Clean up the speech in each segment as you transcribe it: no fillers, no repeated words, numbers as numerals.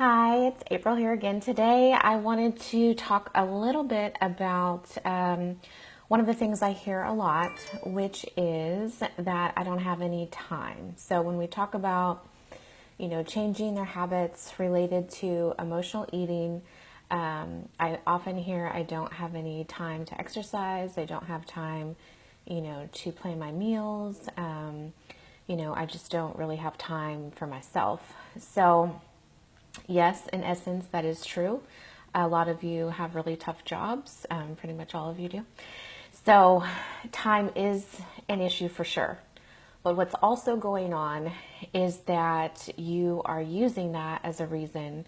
Hi, it's April here again. Today I wanted to talk a little bit about one of the things I hear a lot, which is that I don't have any time. So when we talk about, changing their habits related to emotional eating, I often hear I don't have any time to exercise. I don't have time, to plan my meals. I just don't really have time for myself. So yes, in essence, that is true. A lot of you have really tough jobs, pretty much all of you do. So, time is an issue for sure. But what's also going on is that you are using that as a reason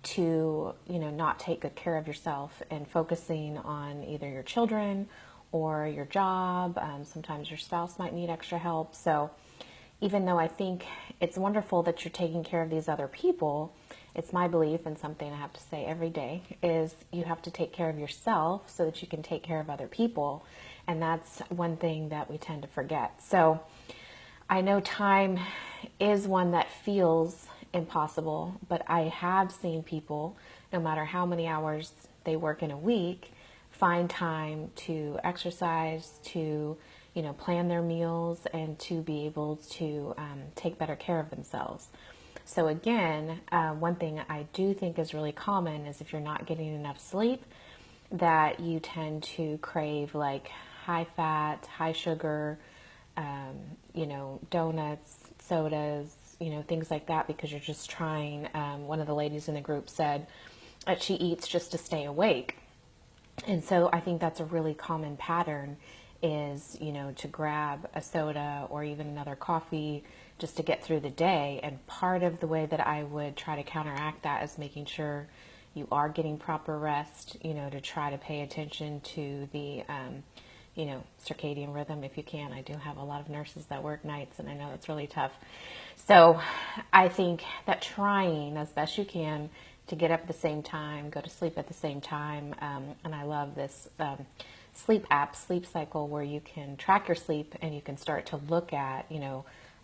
to, not take good care of yourself and focusing on either your children or your job. Sometimes your spouse might need extra help. So, even though I think it's wonderful that you're taking care of these other people, it's my belief, and something I have to say every day, is you have to take care of yourself so that you can take care of other people. And that's one thing that we tend to forget. So I know time is one that feels impossible, but I have seen people, no matter how many hours they work in a week, find time to exercise, to plan their meals, and to be able to take better care of themselves. So again, one thing I do think is really common is if you're not getting enough sleep, that you tend to crave like high fat, high sugar, donuts, sodas, things like that, because you're just trying. One of the ladies in the group said that she eats just to stay awake. And so I think that's a really common pattern is, to grab a soda or even another coffee just to get through the day. And part of the way that I would try to counteract that is making sure you are getting proper rest, to try to pay attention to the, circadian rhythm if you can. I do have a lot of nurses that work nights, and I know that's really tough. So I think that trying as best you can to get up at the same time, go to sleep at the same time, and I love this sleep app, Sleep Cycle, where you can track your sleep and you can start to look at,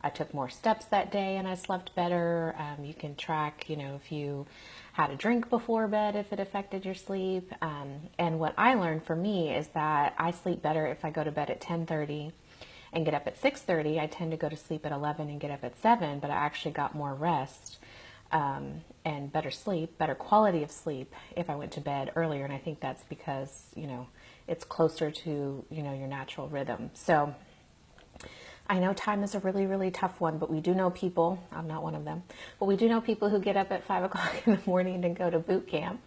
I took more steps that day and I slept better. You can track, if you had a drink before bed, if it affected your sleep. And what I learned for me is that I sleep better if I go to bed at 10:30 and get up at 6:30. I tend to go to sleep at 11 and get up at 7, but I actually got more rest and better sleep, better quality of sleep if I went to bed earlier. And I think that's because, it's closer to, your natural rhythm. So I know time is a really, really tough one, but we do know people, I'm not one of them, but we do know people who get up at 5 o'clock in the morning and go to boot camp.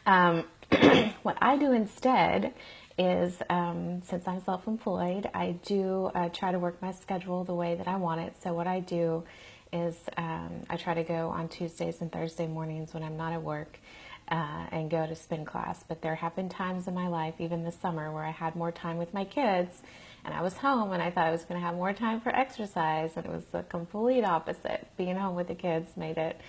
What I do instead is, since I'm self-employed, I do try to work my schedule the way that I want it. So what I do is I try to go on Tuesdays and Thursday mornings when I'm not at work and go to spin class. But there have been times in my life, even this summer, where I had more time with my kids and I was home and I thought I was going to have more time for exercise, and it was the complete opposite. Being home with the kids made it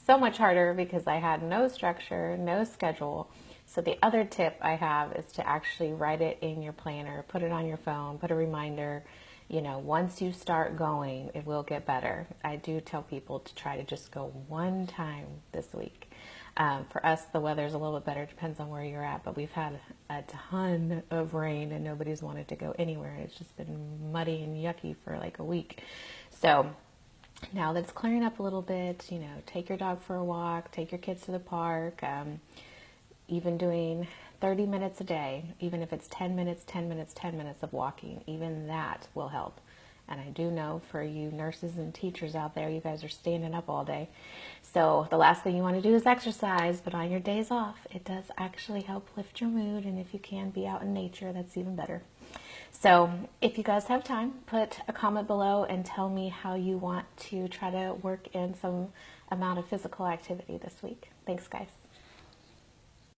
so much harder because I had no structure, no schedule. So the other tip I have is to actually write it in your planner, put it on your phone, put a reminder. Once you start going, it will get better. I do tell people to try to just go one time this week. For us, the weather's a little bit better, depends on where you're at, but we've had a ton of rain and nobody's wanted to go anywhere. It's just been muddy and yucky for like a week. So now that it's clearing up a little bit, take your dog for a walk, take your kids to the park, even doing 30 minutes a day, even if it's 10 minutes, 10 minutes, 10 minutes of walking, even that will help. And I do know for you nurses and teachers out there, you guys are standing up all day. So the last thing you want to do is exercise, but on your days off, it does actually help lift your mood. And if you can be out in nature, that's even better. So if you guys have time, put a comment below and tell me how you want to try to work in some amount of physical activity this week. Thanks, guys.